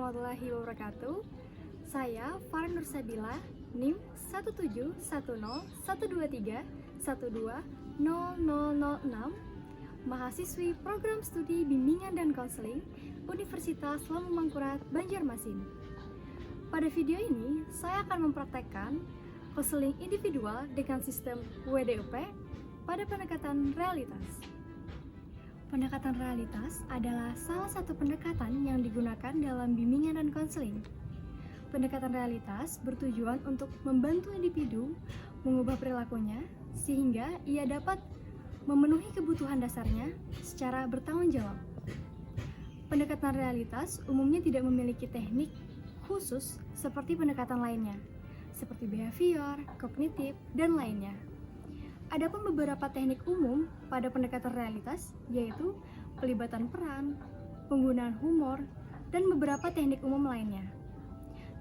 warahmatullahi wabarakatuh. Saya Farah Nur Sabila, NIM 1710123120006, mahasiswi Program Studi Bimbingan dan Konseling Universitas Lambung Mangkurat, Banjarmasin. Pada video ini, saya akan mempraktekkan konseling individual dengan sistem WDOP pada pendekatan realitas. Pendekatan realitas adalah salah satu pendekatan yang digunakan dalam bimbingan dan konseling. Pendekatan realitas bertujuan untuk membantu individu mengubah perilakunya sehingga ia dapat memenuhi kebutuhan dasarnya secara bertanggung jawab. Pendekatan realitas umumnya tidak memiliki teknik khusus seperti pendekatan lainnya, seperti behavior, kognitif, dan lainnya. Adapun beberapa teknik umum pada pendekatan realitas yaitu pelibatan peran, penggunaan humor, dan beberapa teknik umum lainnya.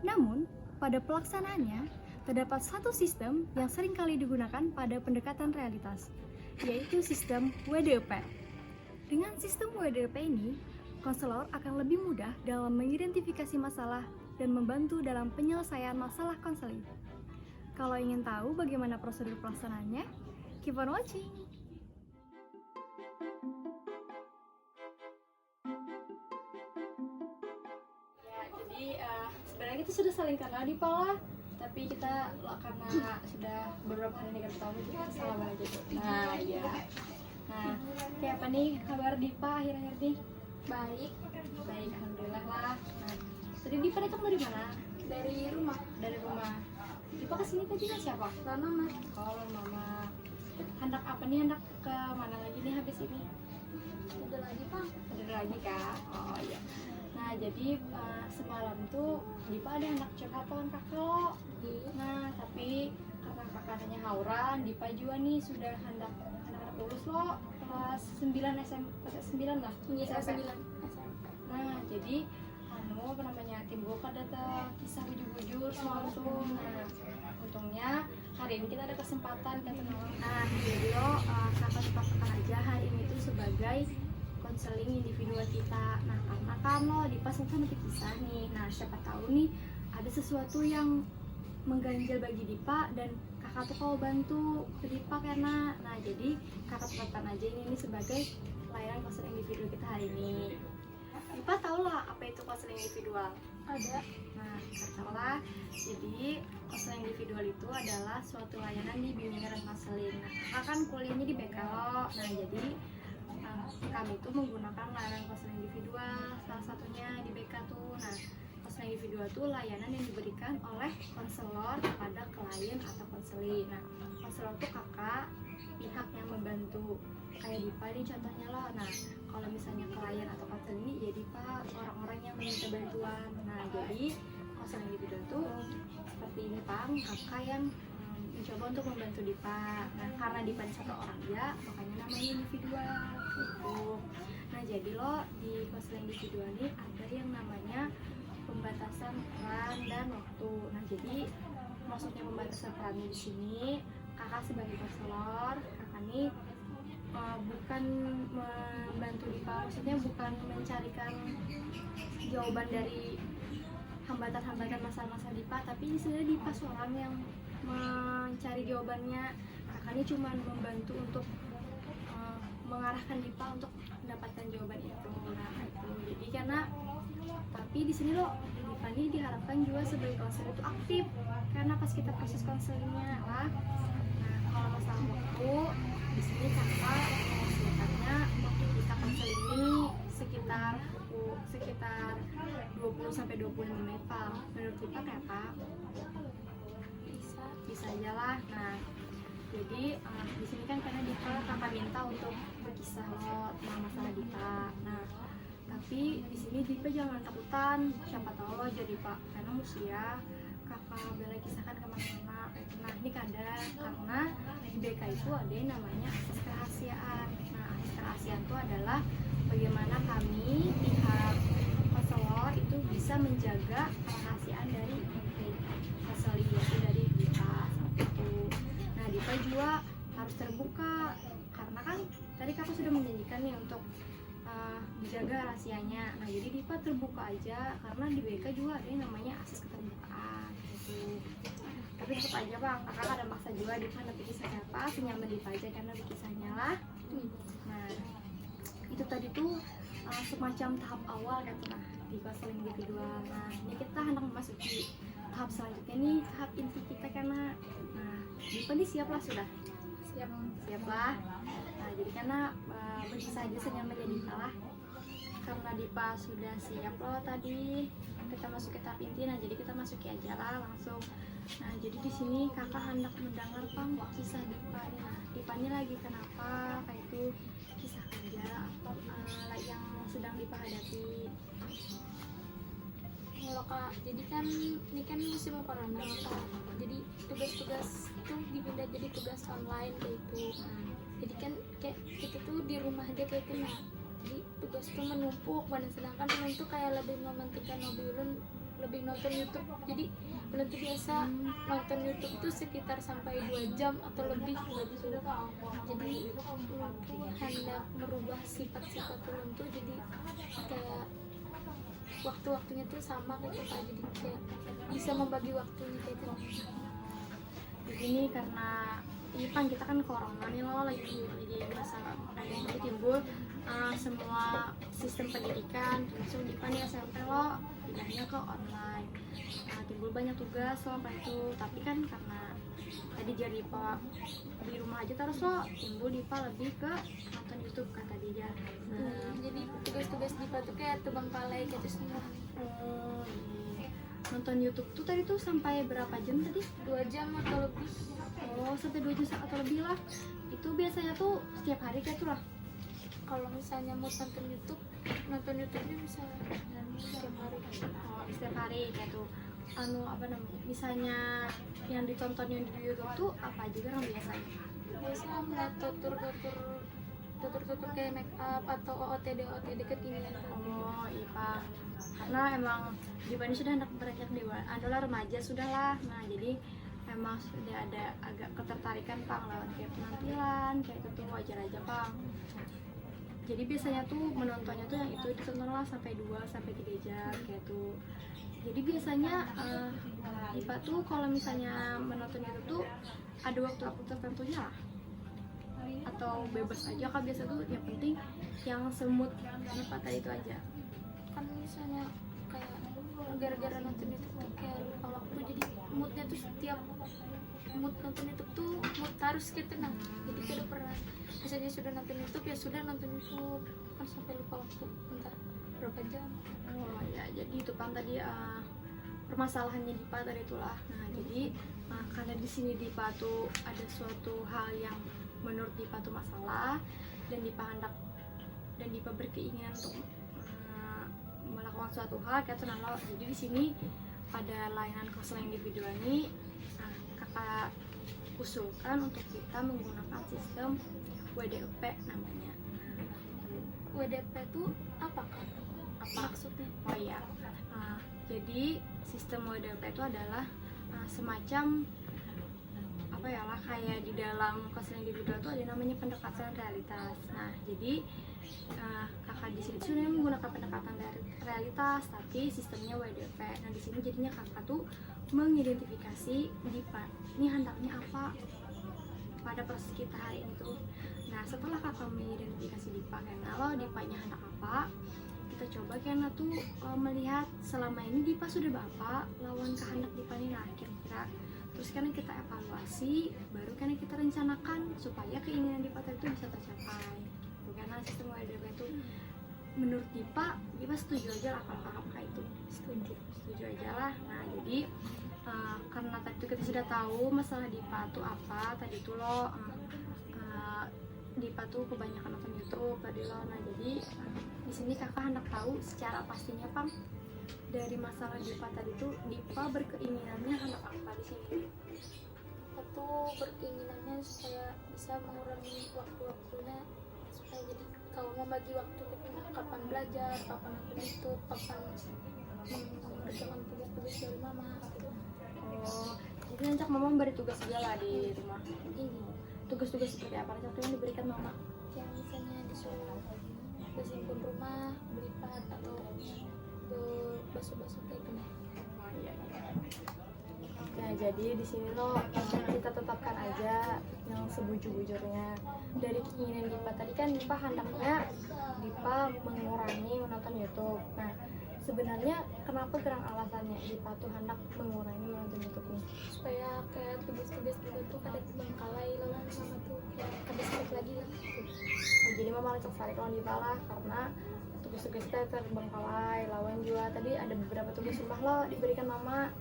Namun, pada pelaksanaannya terdapat satu sistem yang sering kali digunakan pada pendekatan realitas, yaitu sistem WDOP. Dengan sistem WDOP ini, konselor akan lebih mudah dalam mengidentifikasi masalah dan membantu dalam penyelesaian masalah konseling. Kalau ingin tahu bagaimana prosedur pelaksanaannya, keep on watching! Ya, jadi sebenarnya kita sudah saling kenal di Pala, tapi kita karena sudah beberapa hari ini ketemu, jadi kita salaman aja tuh. Nah, iya. Nah, kayak apa nih kabar Dipa akhir-akhir nih? Baik, Baik, alhamdulillah lah. Nah, tadi Dipa datang dari mana? dari rumah. Dari rumah. Dipa kesini tadi kan siapa? Mama, Oh, mama. Hendak apa nih? Hendak ke mana lagi nih habis ini? udah lagi Pak. Ada lagi kak? Oh iya. Nah jadi semalam tuh Dipa ada hendak curhatan kakak lo. Nah tapi karena kakak hanya hauran, Dipa juga nih sudah hendak lulus lo kelas 9 kelas 9 lah. Iya, SMP. 9. Nah jadi apa namanya timbul pada kisah bujur-bujur semalam tuh. Nah untungnya hari ini kita ada kesempatan kan kenalan. Nah jadi lo kakak tetapkan aja hari ini tuh sebagai konseling individual kita. Nah karena kan lo di pas itu nanti kisah nih. Nah siapa tahu nih ada sesuatu yang mengganjal bagi Dipa dan kakak tuh kalau bantu ke Dipa karena. Nah jadi kakak tetapkan aja ini sebagai layanan konseling individual kita hari ini. Dipa tau lah apa itu konseling individual? Ada. Nah, tau lah. Jadi, konseling individual itu adalah suatu layanan di bimbingan dan konseling. Nah, kakak kan kuliahnya di BK lo. Nah, jadi kami itu menggunakan layanan konseling individual. Salah satunya di BK tuh. Nah, konseling individual itu layanan yang diberikan oleh konselor kepada klien atau konseling. Nah, konselor itu kakak pihak yang membantu. Kayak Dipa ini contohnya loh. Nah, kalau misalnya klien atau konseling ini ya Dipa orang-orang yang meminta bantuan. Nah, jadi konseling individual tuh seperti ini Pang, kakak yang mencoba untuk membantu Dipa. Nah, karena Dipa satu orang ya, makanya namanya individual gitu. Nah, jadi lo di konseling individual ini ada yang namanya pembatasan peran dan waktu. Nah, jadi maksudnya pembatasan peran di sini, kakak sebagai konselor, kakak ini bukan membantu Dipa, maksudnya bukan mencarikan jawaban dari hambatan-hambatan masalah-masalah Dipa, tapi sebenarnya Dipa seorang yang mencari jawabannya. Kakak ini cuma membantu untuk mengarahkan Dipa untuk mendapatkan jawaban itu. Nah itu, jadi karena tapi di sini lo Dipa ini diharapkan juga sebagai konselor itu aktif karena pas kita proses konselingnya lah. Nah kalau masalah waktu di sini kakak mengusulkannya waktu kita konseling ini sekitar 20-25 menit Pak. Menurut kita kayak apa? Bisa aja lah. Nah jadi di sini kan karena Dipa kakak minta untuk berkisah lo tentang masalah Dipa. Nah tapi di sini Dipa jangan takutan, siapa tahu lo jadi Pak karena musia kakak bela kisahkan kemana-mana. Nah ini kadang karena di BK itu ada yang namanya akses kerahasiaan. Nah akses kerahasiaan itu adalah bagaimana kami pihak konselor itu bisa menjaga kerahasiaan dari konseling yaitu dari Dipa seperti itu. Nah Dipa juga harus terbuka karena kan tadi kakak sudah menjanjikan nih untuk dijaga rahasianya. Nah jadi Dipa terbuka aja karena di BK juga ada yang namanya asas keterbukaan gitu. Tapi tetap aja bang, kakak ada maksa juga Dipa nanti kisahnya apa, senyaman Dipa aja karena di kisahnya lah. Nah itu tadi tuh semacam tahap awal kan nah di konseling individual. Nah ini kita hendak memasuki tahap selanjutnya nih, tahap inti kita karena nah Dipa nih siap lah sudah siap lah. Nah jadi karena begitu saja senyamannya Dipa lah, karena Dipa sudah siap loh tadi kita masuk ke tahap inti. Nah jadi kita masuki aja lah langsung. Nah jadi di sini kakak hendak mendengar bang kisah Dipa nih. Nah Dipa ini lagi kenapa kayak itu, kisah kerja apa yang sedang Dipa hadapi. Kalau kak, jadi kan ini kan musim corona kak. Jadi tugas-tugas tuh dipindah jadi tugas online kayak itu. Jadi kan kayak kita tuh di rumah aja kayak itu. Nah jadi tugas tuh menumpuk banget, sedangkan temen tuh kayak lebih mementingkan mobilun, lebih nonton YouTube. Jadi Bulan tuh biasa nonton YouTube tuh sekitar sampai 2 jam atau lebih gitu. Jadi Ulun tuh hendak merubah sifat-sifat Ulun tuh jadi kayak waktu-waktunya tuh sama kayak Kak, jadi kayak bisa membagi waktunya kayak gitu. Begini karena Ipan kita kan corona nih loh, lagi masalah jadi timbul semua sistem pendidikan langsung Ipan nih SMP lo pindahnya ke online. Nah, timbul banyak tugas loh apa itu, tapi kan karena tadi jadi Pak di rumah aja terus lo timbul Dipa lebih ke nonton YouTube kata dia. Nah, Jadi tugas-tugas Dipa tuh kayak terbengkalai gitu semua. oh, iya. Nonton YouTube tuh tadi tuh sampai berapa jam tadi? 2 jam atau lebih. Oh, sampai 2 jam atau lebih lah. Itu biasanya tuh setiap hari kayak tuh lah. Kalau misalnya mau nonton YouTube-nya bisa setiap hari. Oh, setiap hari kayak tuh. Apa namanya? Misalnya yang ditontonnya di YouTube tuh apa aja kan biasanya? Biasanya ngeliat tutur kayak make up atau OOTD kekinian. Oh, iya. Karena emang Dipa ini sudah hendak beranjak dewasa, adalah remaja sudah lah. Nah, jadi emang sudah ada agak ketertarikan Pang lawan kayak penampilan, kayak gitu wajar aja Pang. Jadi biasanya tuh menontonnya tuh yang itu ditonton lah sampai 2 sampai 3 jam kayak tuh. Jadi biasanya Dipa tuh kalau misalnya menonton itu tuh ada waktu-waktu tertentunya lah. Atau bebas aja kan biasa tuh yang penting yang semut Dipa tadi itu aja. Kan misalnya kayak gara-gara nonton YouTube tuh kayak lupa waktu, jadi moodnya tuh setiap mood nonton YouTube tuh mood harus gitu. Nah jadi kita pernah misalnya sudah nonton YouTube ya sudah nonton YouTube kan sampai lupa waktu bentar berapa jam. Oh ya, jadi itu kan tadi permasalahannya Dipa tadi itulah. Nah jadi karena di sini Dipa tuh ada suatu hal yang menurut Dipa tuh masalah dan Dipa hendak dan Dipa berkeinginan untuk melakukan suatu hal kayak itu. Nah, jadi di sini pada layanan konseling individual ini kakak usulkan untuk kita menggunakan sistem WDP namanya. WDP itu apa kan? Apa maksudnya? Oh iya, jadi sistem WDP itu adalah semacam apa ya lah, kayak di dalam konseling individual itu ada namanya pendekatan realitas. Nah jadi kakak di sini sudah menggunakan pendekatan realitas tapi sistemnya WDP. Nah di sini jadinya kakak tuh mengidentifikasi Dipa ini hendaknya apa pada proses kita hari ini tuh. Nah setelah kakak mengidentifikasi Dipa karena lo Dipanya hendak apa, kita coba karena tuh melihat selama ini Dipa sudah apa lawan kehendak Dipa ini. Nah kira-kira terus karena kita evaluasi baru karena kita rencanakan supaya keinginan Dipa itu bisa tercapai. Karena sistem WDP itu menurut Dipa setuju aja lah kalau kakak pakai itu, setuju aja lah. Nah jadi karena tadi kita sudah tahu masalah Dipa tuh apa tadi tuh lo Dipa tuh kebanyakan nonton YouTube tadi lo. Nah jadi di sini kakak hendak tahu secara pastinya Pang dari masalah Dipa tadi tuh Dipa berkeinginannya hendak apa di sini? Aku berkeinginannya supaya bisa mengurangi waktu-waktunya, supaya jadi kalau membagi waktu kapan belajar, kapan nonton YouTube, kapan mengerjakan tugas-tugas dari mama gitu. Oh, jadi nanti mama memberi tugas juga lah di rumah. Ini Tugas-tugas seperti apa saja yang diberikan mama? yang misalnya disuruh bersihin rumah, belipat atau basuh-basuh kayak gitu. Nah, jadi di sini lo kita tetapkan aja yang sebujur-bujurnya dari keinginan Dipa tadi kan. Dipa hendaknya Dipa mengurangi menonton YouTube. Nah, sebenarnya kenapa gerang alasannya Dipa tuh hendak mengurangi menonton YouTube nih? Supaya kayak tugas-tugas juga tuh kada terbengkalai lawan sama tuh kayak kada sakit lagi lah gitu. Nah, jadi mama lecok sari lawan Dipa lah, karena tugas-tugas kita terbengkalai lawan juga tadi ada beberapa tugas rumah lo diberikan mama,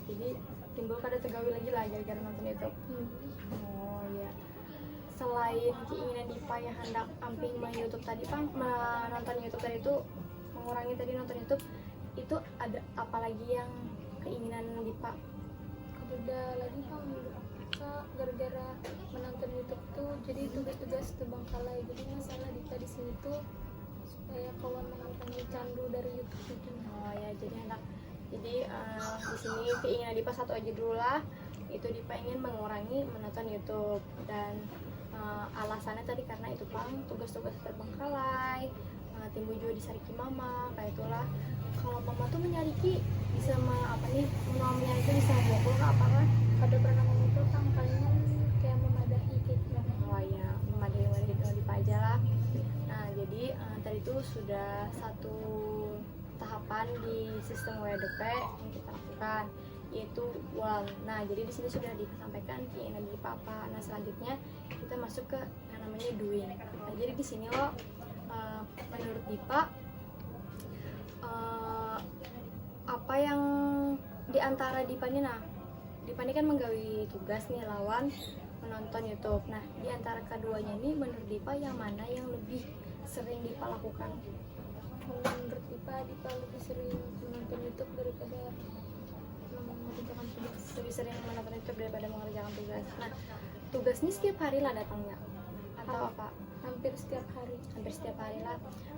jadi timbul kada tegawi lagi lah gara-gara nonton YouTube. Oh iya, selain keinginan Dipa yang hendak amping YouTube tadi Pang, menonton YouTube tadi itu mengurangi tadi nonton YouTube, itu ada apa lagi yang keinginan Dipa? Udah lagi Bang, gara-gara menonton YouTube tuh jadi tugas-tugas terbengkalai. Jadi masalah di sini tuh supaya kawan mengurangi candu dari YouTube itu. Oh ya, jadi hendak di sini keinginan Dipa satu aja dulu lah, itu Dipa ingin mengurangi menonton YouTube. Dan alasannya tadi karena itu Pang, tugas-tugas terbengkalai, timbul juga disariki mama kayak itulah. Kalau mama tuh menyariki bisa menyariki bisa memukul ke apa kan? Kada pernah memukul Bang, palingan kayak memadahi kayak gitu. Oh ya, memadahi gitu Dipa aja lah. Nah, jadi tadi tuh sudah satu tahapan di sistem WDP yang kita lakukan, yaitu wall. Nah, jadi di sini sudah disampaikan keinginan Dipa apa. Nah, selanjutnya kita masuk ke yang namanya doing. Nah, jadi di sini lo menurut Dipa apa yang diantara Dipa ini, nah Dipa ini kan menggawi tugas nih lawan menonton YouTube. Nah, diantara keduanya ini menurut Dipa yang mana yang lebih sering Dipa lakukan? Menurut Dipa lebih sering menonton YouTube daripada mengerjakan tugas. Lebih sering menonton YouTube daripada mengerjakan tugas. Nah, tugas ini setiap hari lah datangnya atau apa? Hampir setiap hari. Hampir setiap hari lah.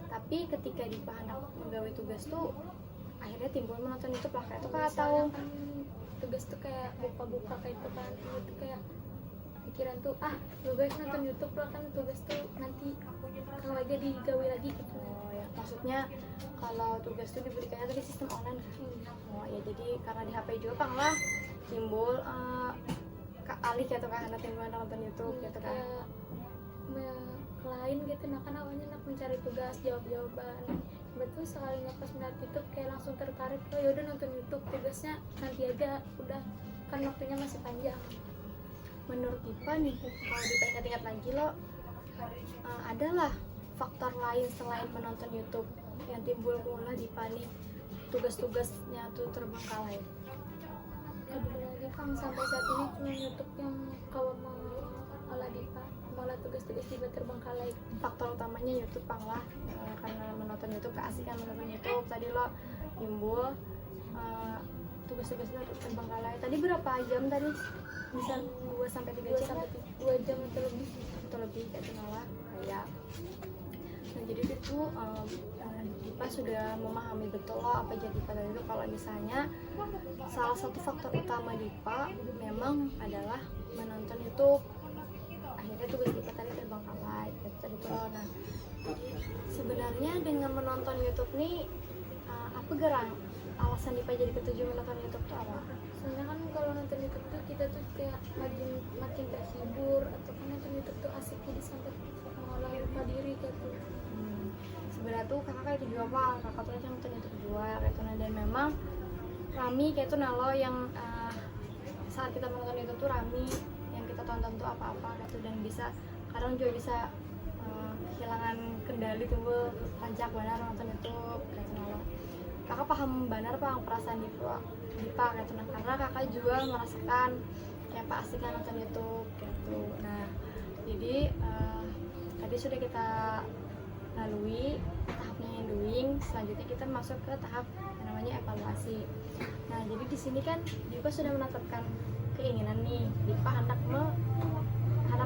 Tapi ketika Dipa hendak menggawi tugas tuh akhirnya timbul menonton YouTube lah kayak itu kah, atau kan tugas tuh kayak buka-buka kayak itu kan, itu kayak pikiran tuh guys nonton YouTube lah kan, tugas tuh nanti kalau aja digawe lagi gitu. Oh ya, maksudnya kalau tugas tuh diberikannya tadi sistem online kan? Oh ya, jadi karena di HP juga Pang lah timbul alih gitu kan, hendak timbul nonton YouTube gitu kan. Lain gitu, nah kan awalnya nak mencari tugas jawab-jawaban, betul sekali pas melihat YouTube kayak langsung tertarik, oh yaudah nonton YouTube, tugasnya nanti aja, udah kan waktunya masih panjang. Menurut Dipa nih, kalau Dipa ingat-ingat lagi lo, adalah faktor lain selain menonton YouTube yang timbul mula Dipa nih tugas-tugasnya tuh terbengkalai? Lagi Kang, sampai saat ini cuma YouTube yang kawan mau olah Dipa, malah tugas-tugas Dipa terbengkalai. Faktor utamanya YouTube Pang lah, karena menonton YouTube, keasikan menonton YouTube tadi lo timbul tugas-tugasnya terbengkalai. Tadi berapa jam tadi? Bisa 2-3 jam? 2 jam atau lebih kayak itu malah kayak. Nah, jadi itu Dipa sudah memahami betul loh apa jadi pada itu kalau misalnya salah satu faktor utama Dipa memang adalah menonton YouTube, akhirnya tugas Dipa tadi terbengkalai kayak tadi tuh. Nah, jadi sebenarnya dengan menonton YouTube nih apa gerang alasan Dipa jadi ketujuh menonton YouTube tuh apa? Soalnya kan kalau nonton YouTube tuh kita tuh kayak makin terhibur, atau kan nonton YouTube tuh asik, jadi sampai mengolah lupa diri gitu. Sebenarnya tuh kakak kayak itu juga Pak, kakak tuh yang nonton YouTube juga kayak itu. Nah, dan memang rami kayak itu nalo yang saat kita menonton YouTube tuh rami yang kita tonton tuh apa-apa kayak itu, dan bisa kadang juga bisa kehilangan kendali, timbul pancak benar nonton YouTube kayak itu nalo. Kakak paham benar Pak perasaan Dipa kayak itu, karena kakak juga merasakan kayak Pak asik nonton YouTube gitu. Nah, jadi tadi sudah kita lalui tahapnya yang doing, selanjutnya kita masuk ke tahap yang namanya evaluasi. Nah, jadi di sini kan Dipa sudah menetapkan keinginan nih, Dipa hendak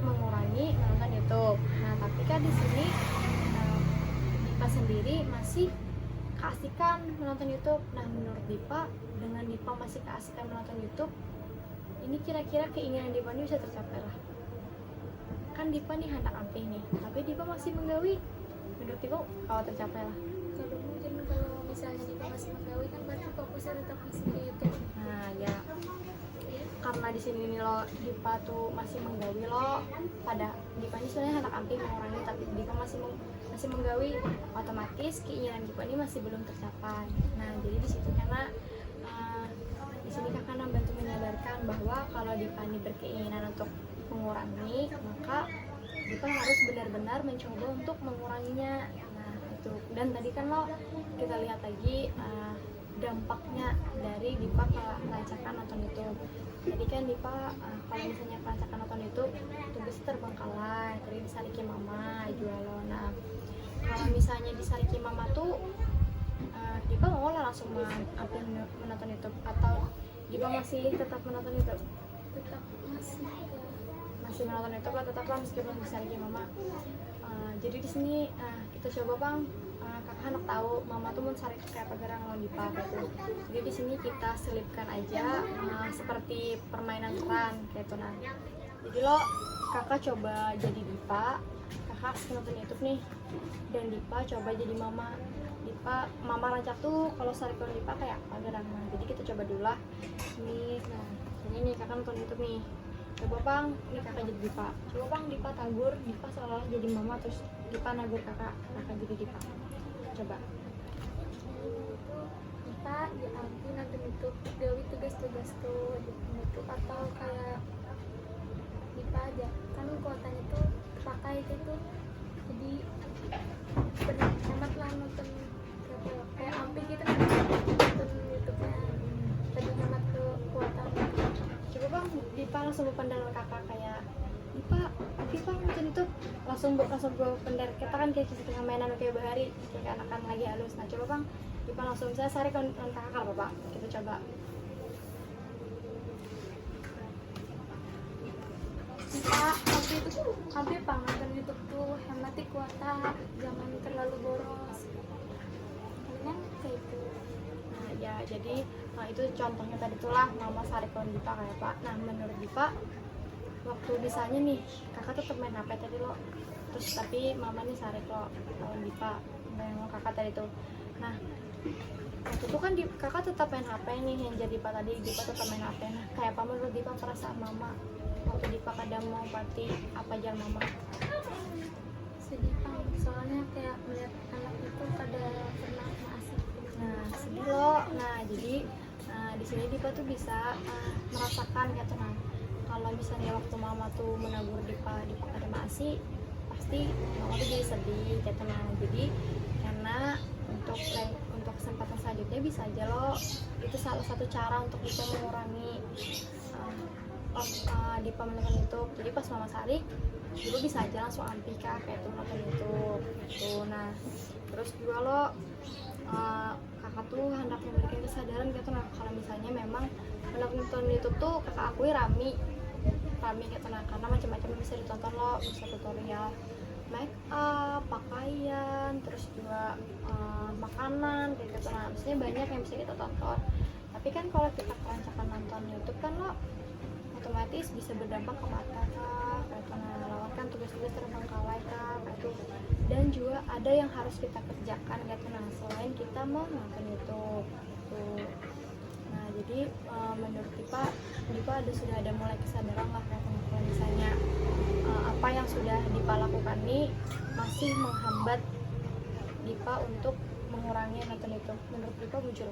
mengurangi menonton YouTube. Nah, tapi kan di sini Dipa sendiri masih keasikan menonton YouTube. Nah, menurut Dipa, dengan Dipa masih keasikan menonton YouTube, ini kira-kira keinginan Dipa ini bisa tercapai lah. Kan Dipa nih hendak ampih nih, tapi Dipa masih menggawi menurut ibu kalau tercapai lah. Kalau mungkin kalau misalnya Dipa masih menggawe kan berarti fokusnya tetap masih di YouTube. Nah ya, karena di sini nih lo Dipa tuh masih menggawi lo, pada Dipa ini sebenarnya anak ampi mengurangi, tapi Dipa masih menggawi, otomatis keinginan Dipa ini masih belum tercapai. Nah jadi di situ karena di sini kakak membantu menyadarkan bahwa kalau Dipa ini berkeinginan untuk mengurangi, maka Dipa harus benar-benar mencoba untuk menguranginya. Nah itu, dan tadi kan lo kita lihat lagi dampaknya dari Dipa kelancaran nonton YouTube. Jadi kan Dipa kalau misalnya kelancaran nonton YouTube tugas terbengkalai, tadi disariki mama jual lo. Nah kalau misalnya disariki mama tuh Dipa mau lah langsung menonton YouTube, atau Dipa masih tetap menonton YouTube? Tetap Masih menonton YouTube lah, tetap lah meskipun disariki mama. Jadi di sini kita coba bang, kakak anak tahu mama tuh mau cari kayak apa gerang lo Dipa gitu. Jadi di sini kita selipkan aja seperti permainan peran kayak itu. Nah jadi lo kakak coba jadi Dipa, kakak nonton YouTube nih, dan Dipa coba jadi mama. Mama rancak tuh kalau sarikon Dipa kayak apa gerang. Nah jadi kita coba dulu lah ini. Nah ini nih kakak nonton YouTube nih, coba bang, ini kakak jadi Dipa, coba bang Dipa tagur, Dipa seolah jadi mama, terus Dipa nagur kakak jadi Dipa, coba. Dipa ya ampun nonton YouTube gawe tugas-tugas tuh di YouTube, atau kayak Dipa aja kan kuotanya tuh terpakai gitu, jadi berhemat lah nonton kayak ampi gitu kan nonton YouTube-nya, lebih hemat ke kuotanya. Coba bang Dipa langsung berpandang kakak kayak Dipa nonton YouTube, langsung berpandang kita kan kayak kita mainan kayak bahari kayak anak-anak lagi halus. Nah coba bang Dipa langsung misalnya sari kon kakak apa pak, kita coba. Dipa waktu itu tuh hampir bang nonton YouTube tuh hemati kuota, jangan terlalu boros kan kayak itu. Nah ya jadi itu contohnya tadi tuh lah mama sari kon Dipa kayak pak. Nah menurut Dipa waktu misalnya nih kakak tetap main HP tadi lo, terus tapi mama nih sari lo lawan Dipa yang kakak tadi tuh. Nah waktu itu kan kakak tetap main HP nih, yang jadi Dipa tadi Dipa tetap main HP. Nah kayak apa menurut Dipa perasaan mama waktu Dipa kadang mau party apa aja mama? Sedih bang, soalnya kayak melihat anak itu pada pernah asik. Nah sedih lo. Nah jadi di sini Dipa tuh bisa merasakan gitu. Nah kalau misalnya waktu mama tuh menegur Dipa kada masih, pasti mama tuh jadi sedih gitu. Nah jadi karena untuk kesempatan selanjutnya bisa aja lo, itu salah satu cara untuk bisa mengurangi Dipa menonton YouTube. Jadi pas mama sarik dulu bisa aja langsung ampi kak kayak tuh nonton YouTube gitu. Nah terus juga lo kakak tuh hendak memiliki kesadaran gitu. Nah kalau misalnya memang menonton YouTube tuh kakak akui rame gitu. Nah karena macam-macam bisa ditonton lo, bisa tutorial make up, pakaian, terus juga makanan kayak gitu. Nah maksudnya banyak yang bisa kita tonton. Tapi kan kalau kita kerancakan nonton YouTube kan lo otomatis bisa berdampak ke mata kak kayak gitu. Nah lawan kan tugas-tugas terbengkalai kak kayak gitu. Dan juga ada yang harus kita kerjakan gitu. Nah selain kita mau nonton YouTube gitu. Nah jadi menurut Dipa sudah ada mulai kesadaran lah kalau misalnya apa yang sudah Dipa lakukan ini masih menghambat Dipa untuk mengurangi nonton YouTube. Menurut Dipa jujur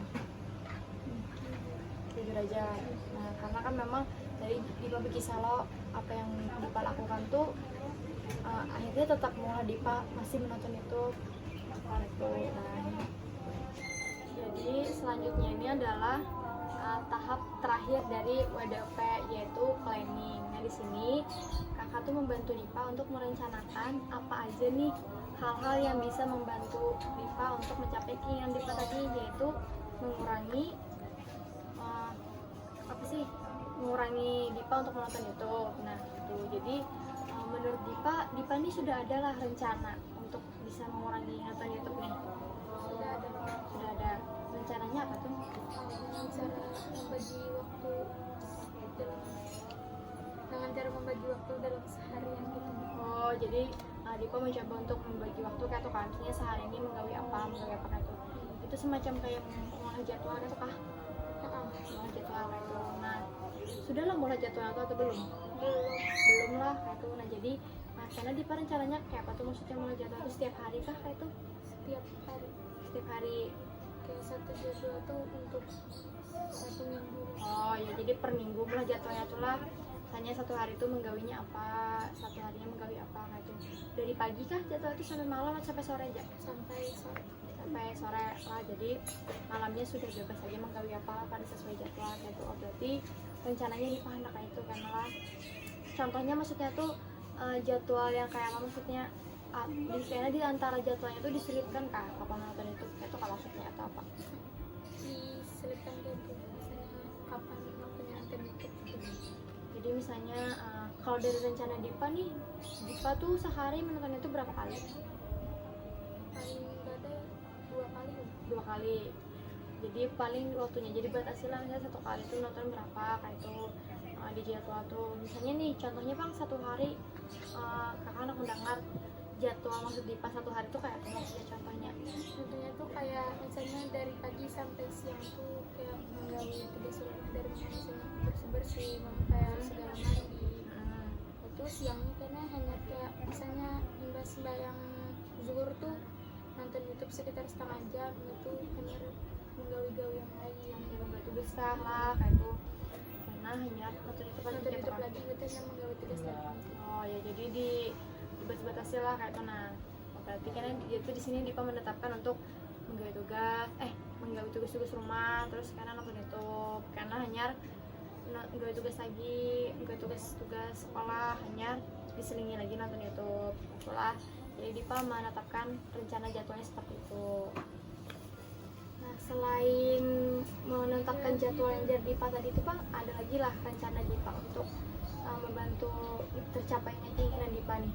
aja. Nah karena kan memang dari Dipa berkisah lo apa yang Dipa lakukan tuh akhirnya tetap mulai Dipa masih menonton YouTube gitu. Nah jadi selanjutnya ini adalah tahap terakhir dari WDP, yaitu planning. Nah di sini kakak tuh membantu Dipa untuk merencanakan apa aja nih hal-hal yang bisa membantu Dipa untuk mencapai keinginan Dipa tadi, yaitu mengurangi Dipa untuk menonton YouTube. Nah itu jadi menurut Dipa ini sudah adalah rencana untuk bisa mengurangi nonton YouTube nih. Sudah ada rencananya apa tuh? Cara membagi waktu dengan cara membagi waktu dalam seharian gitu. Oh jadi Dipa mencoba untuk membagi waktu kayak tuh kan, misalnya sehari ini menggawe apa kayak tuh. Itu semacam kayak mengolah jadwal kayak tuh kah? Mengolah jadwal kayak tuh. Nah, sudah lah mulai jadwal itu atau belum? Belum lah kayak tuh. Nah, jadi karena Dipa rencananya kayak apa tuh, maksudnya mulai jadwal itu setiap hari kah kayak tuh? Setiap hari kayak satu jadwal tuh untuk satu minggu. Oh ya, jadi per minggu lah jadwalnya tuh lah. Hanya satu hari itu menggawinya apa, satu harinya menggawi apa kayak tuh. Dari pagi kah jadwal itu sampai malam atau sampai sore aja? Sampai sore lah. Jadi malamnya sudah bebas saja menggawi apa pada sesuai jadwal kayak tuh. Oh, berarti rencananya Dipa hendak kayak itu kan malah. Contohnya maksudnya tuh jadwal yang kayak apa maksudnya? Di antara jadwalnya itu diselipkan kah kapan nonton itu? Itu kalau maksudnya atau apa? Diselipkan gitu, misalnya kapan waktunya nonton YouTube gitu. Jadi misalnya kalau dari rencana Dipa nih, Dipa tuh sehari menonton itu berapa kali? Paling badai 2 kali. 2 kali. Jadi paling waktunya jadi batasnya misalnya 1 kali tuh nonton berapa kayak itu di jadwal tuh. Misalnya nih contohnya bang, 1 hari kakak anak mendengar jadwal maksud Dipa 1 hari tuh kayak apa maksudnya contohnya? Contohnya tuh kayak misalnya dari pagi sampai siang tuh kayak menggawe tugas rumah dari misalnya bersih-bersih, kayak segala mandi. Itu siangnya karena hanya kayak misalnya imbas sembahyang zuhur tuh nonton YouTube sekitar setengah jam, itu hanya menggawe-gawe yang lain, Yang nggak tuh besar lah kayak itu. Karena hanya nonton itu nonton YouTube lagi gitu yang menggawe tugas lagi. Oh ya, jadi di batas-batasnya lah kayak itu. Nah, berarti karena itu di sini Dipa menetapkan untuk menggawe tugas rumah, terus karena nonton YouTube, karena hanya menggawe tugas lagi, menggawe tugas sekolah, hanya diselingi lagi nonton YouTube. Itulah, jadi Dipa menetapkan rencana jadwalnya seperti itu. Nah, selain menetapkan jadwal yang dari Dipa tadi itu Pak, ada lagi lah rencana Dipa untuk membantu tercapainya keinginan Dipa nih.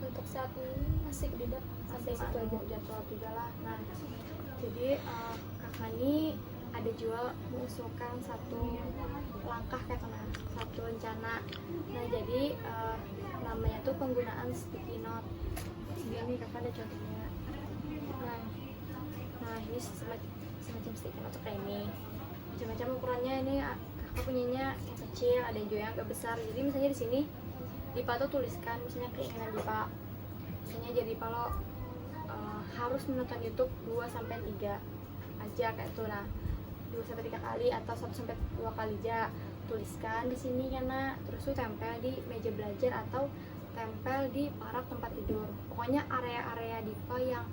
Untuk saat ini masih tidak sampai situ aja jadwal juga lah. Nah, jadi kakak ini ada jual mengusulkan satu langkah kayak mana, satu rencana. Nah, jadi namanya tuh penggunaan sticky note. Ini kakak ada contohnya. Nah ini semacam sticky note kayak ini. Macam-macam ukurannya, ini kakak punyanya yang kecil, ada juga yang agak besar. Jadi misalnya di sini Dipa tuh tuliskan misalnya keinginan Dipa, misalnya jadi kalau harus menonton YouTube 2-3 aja kayak itu. Nah, 2-3 kali atau 1-2 kali aja tuliskan di sini karena terus tuh tempel di meja belajar atau tempel di parak tempat tidur. Pokoknya area-area Dipa yang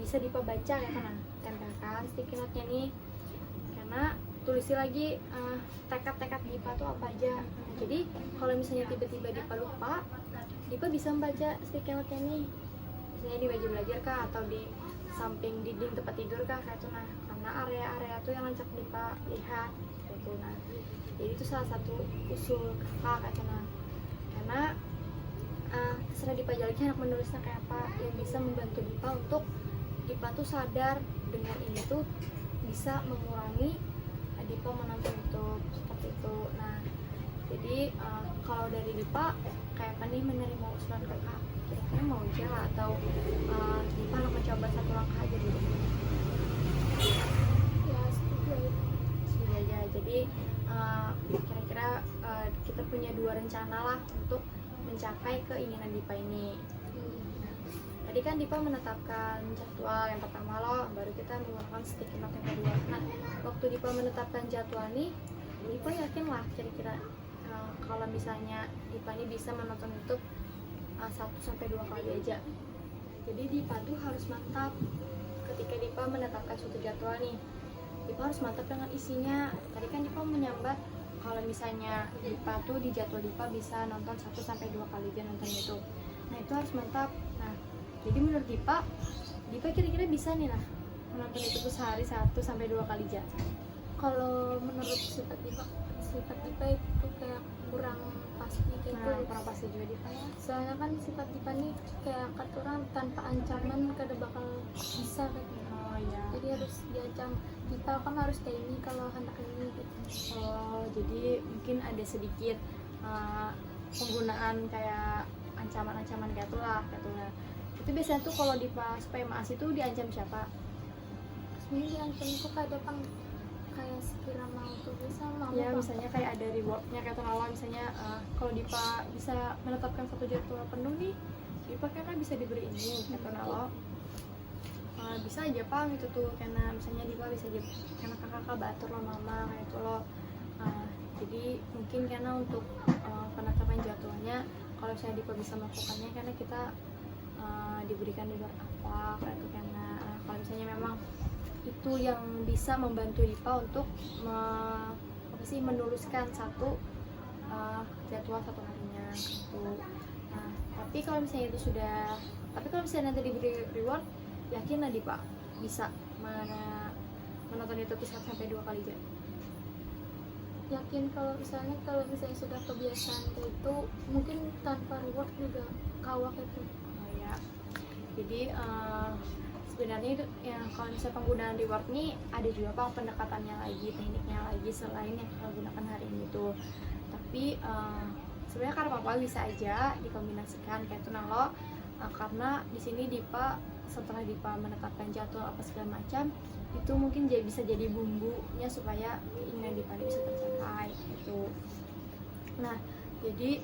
bisa Dipa baca ya kan. Nah, tempelkan sticky note-nya nih. Karena tulisi lagi tekad-tekad Dipa tuh apa aja. Nah, jadi kalau misalnya tiba-tiba Dipa lupa, Dipa bisa membaca sticky note-nya nih. Misalnya di meja belajar kah atau di samping dinding tempat tidur kah kayak itu. Nah, karena area-area tuh yang lancak Dipa lihat gitu. Nah, jadi itu salah satu usul kakak kayak itu. Nah, karena terserah Dipa lagi anak menulisnya kayak apa yang bisa membantu Dipa untuk Dipa tuh sadar dengan ini tuh bisa mengurangi Dipa menonton YouTube seperti itu. Nah, jadi kalau dari Dipa kayak apa nih menerima usulan kakak, kira-kira mau aja lah atau Dipa nak mencoba satu langkah aja dulu? Ya setuju aja. Jadi kira-kira kita punya 2 rencana lah untuk mencapai keinginan Dipa ini. Tadi kan Dipa menetapkan jadwal yang pertama loh, baru kita menggunakan sticky note yang kedua. Nah, waktu Dipa menetapkan jadwal nih, Dipa yakin lah kira-kira kalau misalnya Dipa ini bisa menonton YouTube 1-2 kali aja. Jadi Dipa tuh harus mantap ketika Dipa menetapkan suatu jadwal nih. Dipa harus mantap dengan isinya. Tadi kan Dipa menyambat kalau misalnya Dipa tuh di jadwal Dipa bisa nonton 1-2 kali aja nonton YouTube. Nah, itu harus mantap. Nah, jadi menurut Dipa kira-kira bisa nih lah menonton itu tuh sehari 1-2 kali aja. Kalau menurut sifat Dipa itu kayak kurang pasti kayak itu. Kurang pasti juga Dipa ya. Soalnya kan sifat Dipa nih kayak katuran tanpa ancaman kada bakal bisa kayak gitu. Oh iya. Jadi harus diancam, Dipa kan harus kayak ini kalau hendak ini gitu. Oh, jadi mungkin ada sedikit penggunaan kayak ancaman-ancaman kayak tuh lah kayak tuh. Nah, itu biasanya tuh kalau di pas PMAS itu diancam siapa? sebenarnya diancam tuh kayak pang kayak sekira mau tuh bisa mau Ya misalnya kayak ada rewardnya kayak tuh misalnya kalau Dipa bisa menetapkan satu jadwal penuh nih, Dipa kan bisa diberi ini kayak tuh bisa aja Pang gitu tuh, karena misalnya Dipa bisa aja karena kakak batur lo mama kayak itu lo. Jadi mungkin karena untuk penetapan jadwalnya kalau misalnya Dipa bisa melakukannya karena kita diberikan di luar apa kayak itu, karena kalau misalnya memang itu yang bisa membantu Dipa untuk menuliskan satu jadwal satu harinya gitu. Nah, tapi kalau misalnya nanti diberi reward, yakin lah Dipa bisa menonton itu 1 sampai 2 kali aja. Yakin kalau misalnya sudah kebiasaan kayak itu mungkin tanpa reward juga kawak itu. Oh ya, jadi sebenarnya itu yang kalau misalnya penggunaan reward nih ada juga Pak pendekatannya lagi, tekniknya lagi selain yang kita gunakan hari ini tuh. Tapi sebenarnya karena apa bisa aja dikombinasikan kayak itu lo, karena di sini Dipa setelah Dipa menetapkan jadwal apa segala macam itu mungkin bisa jadi bumbunya supaya keinginan Dipa bisa tercapai gitu. Nah, jadi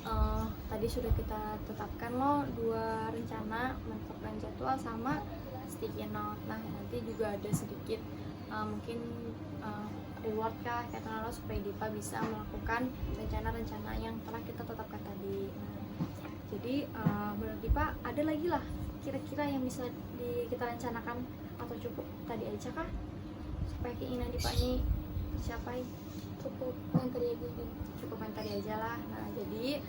tadi sudah kita tetapkan lo 2 rencana, menetapkan jadwal sama sticky note. Nah, nanti juga ada sedikit mungkin reward kah kayak lo supaya Dipa bisa melakukan rencana-rencana yang telah kita tetapkan tadi. Nah, jadi menurut Dipa ada lagi lah kira-kira yang bisa kita rencanakan atau cukup tadi aja kah supaya keinginan Dipa ini tercapai? Cukup yang tadi aja Cukup yang tadi aja lah. Nah, jadi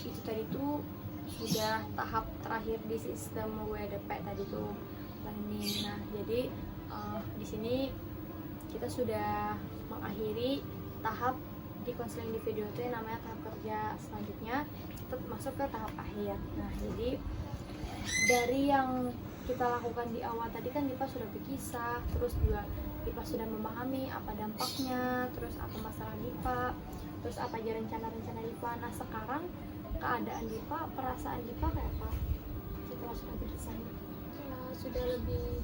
itu tadi tuh sudah tahap terakhir di sistem WDP tadi tuh planning. Nah, jadi di sini kita sudah mengakhiri tahap di konseling individu itu yang namanya tahap kerja. Selanjutnya kita masuk ke tahap akhir. Nah, jadi dari yang kita lakukan di awal tadi kan Dipa sudah berkisah, terus juga Dipa sudah memahami apa dampaknya, terus apa masalah Dipa, terus apa aja rencana-rencana Dipa. Nah, sekarang keadaan Dipa, perasaan Dipa kayak apa setelah sudah berkisah? Sudah lebih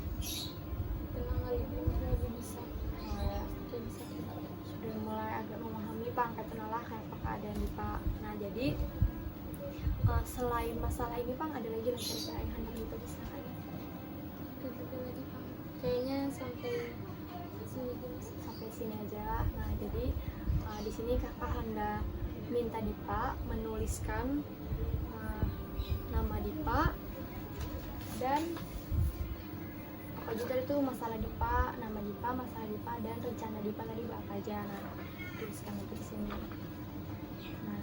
tenang, lebih bisa sudah mulai agak memahami Pak angkat kenalah kayak apa keadaan Dipa. Nah, jadi selain masalah ini Pak ada lagi rencana yang hendak Dipa bisa lagi Pak, kayaknya sampai sini aja lah. Nah, jadi di sini kakak hendak minta Dipa menuliskan nama Dipa dan apa juga itu masalah Dipa, nama Dipa, masalah Dipa, dan rencana Dipa tadi apa aja. Nah, tuliskan itu di sini. Nah,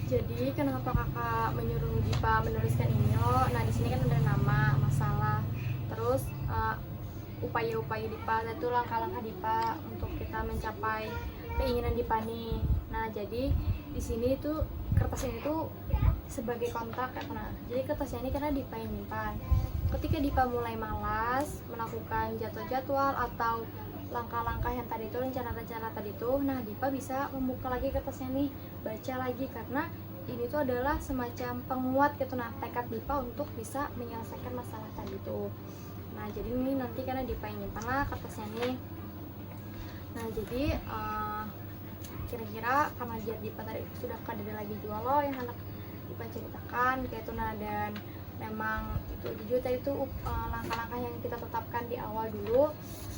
jadi kenapa kakak menyuruh Dipa menuliskan ini? Nah, di sini kan ada nama, masalah, terus upaya-upaya Dipa, itu langkah-langkah Dipa untuk kita mencapai keinginan Dipa nih. Nah, jadi di sini tuh kertas ini tuh sebagai kontak ya. Nah, jadi kertasnya ini karena Dipa yang nyimpan. Ketika Dipa mulai malas melakukan jadwal-jadwal atau langkah-langkah yang tadi itu, rencana-rencana tadi itu, nah Dipa bisa membuka lagi kertasnya nih, baca lagi, karena ini tuh adalah semacam penguat gitu, nah tekad Dipa untuk bisa menyelesaikan masalah tadi itu. Nah, jadi ini nanti karena Dipa yang nyimpan lah kertasnya nih. Nah, jadi kira-kira karena Dipa tadi sudah ada lagi juga loh yang anak Dipa ceritakan kayak itu. Nah, dan memang itu jujur tadi itu langkah-langkah yang kita tetapkan di awal dulu.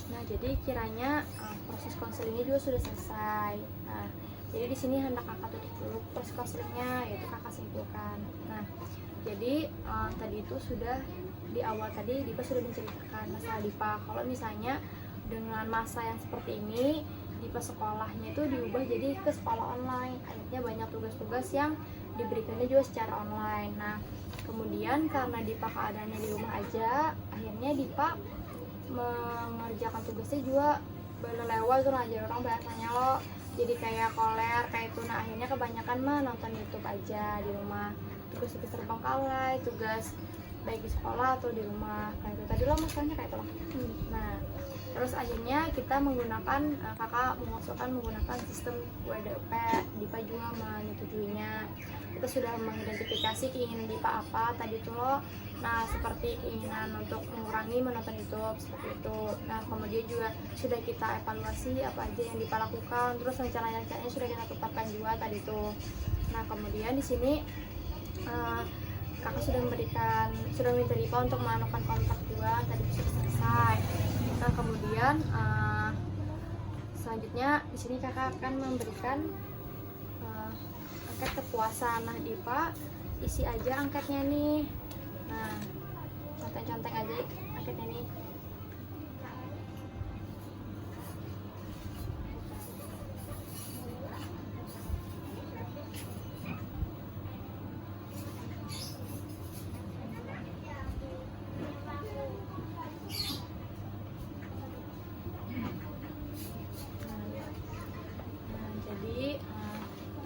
Nah jadi kiranya proses konselingnya juga sudah selesai. Nah jadi di sini hendak kakak tutup dulu proses konselingnya, yaitu kakak simpulkan. Nah jadi tadi itu sudah di awal tadi Dipa sudah menceritakan masalah Dipa kalau misalnya dengan masa yang seperti ini Dipa sekolahnya itu diubah jadi ke sekolah online. Akhirnya banyak tugas-tugas yang diberikannya juga secara online. Nah kemudian karena Dipa keadaannya di rumah aja, akhirnya Dipa mengerjakan tugasnya juga lewat tuh aja orang biasanya lo jadi kayak koler kayak itu. Nah akhirnya kebanyakan mah nonton YouTube aja di rumah, tugas-tugas terbengkalai, tugas baik di sekolah atau di rumah kayak itu tadi lo masalahnya kayak itu lah. Nah terus akhirnya kita menggunakan kakak mengusulkan menggunakan sistem WDP. Dipa juga menyetujuinya. Kita sudah mengidentifikasi keinginan Dipa apa tadi tuh lo. Nah seperti keinginan untuk mengurangi menonton YouTube seperti itu. Nah kemudian juga sudah kita evaluasi apa aja yang Dipa lakukan, terus rencana-rencananya sudah kita tetapkan juga tadi tuh. Nah kemudian di sini kakak sudah minta Dipa untuk melakukan kontak juga tadi sudah selesai. Nah kemudian selanjutnya di sini kakak akan memberikan angket kepuasan. Nah Dipa isi aja angketnya nih. Nah contek-contek aja angketnya nih.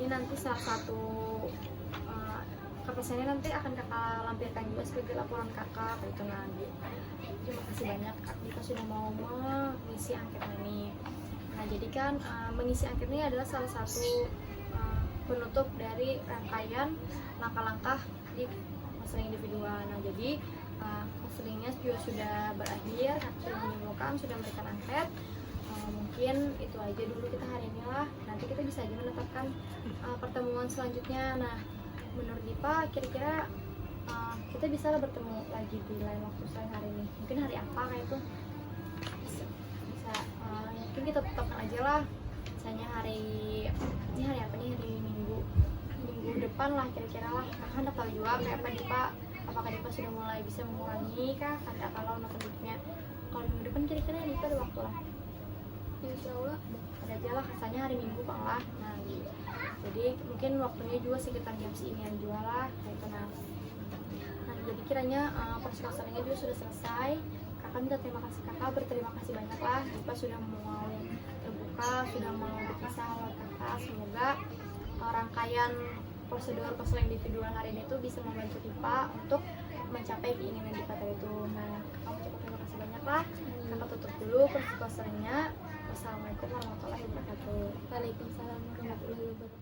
Ini nanti salah satu kertasnya nanti akan kakak lampirkan juga sebagai laporan kakak itu nanti. Terima kasih banyak Kak Dipa sudah mau mengisi angket ini. Nah jadi kan mengisi angket ini adalah salah satu penutup dari rangkaian langkah-langkah di konseling individual. Nah jadi konselingnya juga sudah berakhir, sudah menyimpulkan, sudah memberikan angket. Mungkin itu aja dulu kita hari ini lah. Nanti kita bisa aja menetapkan pertemuan selanjutnya. Nah menurut Dipa kira-kira kita bisa lah bertemu lagi di lain waktu selain hari ini. Mungkin hari apa kayak itu bisa mungkin kita tetapkan aja lah. Misalnya ini hari apa nih, hari Minggu depan lah kira-kira lah. Karena hendak tahu juga kayak apa Dipa, apakah Dipa sudah mulai bisa mengurangi kah ada kalau nonton YouTube-nya. Kalau minggu depan kira-kira Dipa ada waktu lah. Insya Allah Ada aja lah, rasanya hari Minggu Bang lah. Nah gitu. Jadi mungkin waktunya juga sekitar jam seginian juga lah kayak itu. Nah jadi kiranya proses konselingnya juga sudah selesai. Kakak minta terima kasih kakak, berterima kasih banyak lah Dipa sudah mau terbuka, sudah mau berkisah lewat kakak. Semoga rangkaian prosedur konseling individual hari ini tuh bisa membantu Dipa untuk mencapai keinginan Dipa tadi itu. Nah kamu cukup terima kasih banyak lah. Kakak tutup dulu proses konselingnya. Wassalamualaikum warahmatullahi wabarakatuh. Waalaikumsalam warahmatullahi wabarakatuh.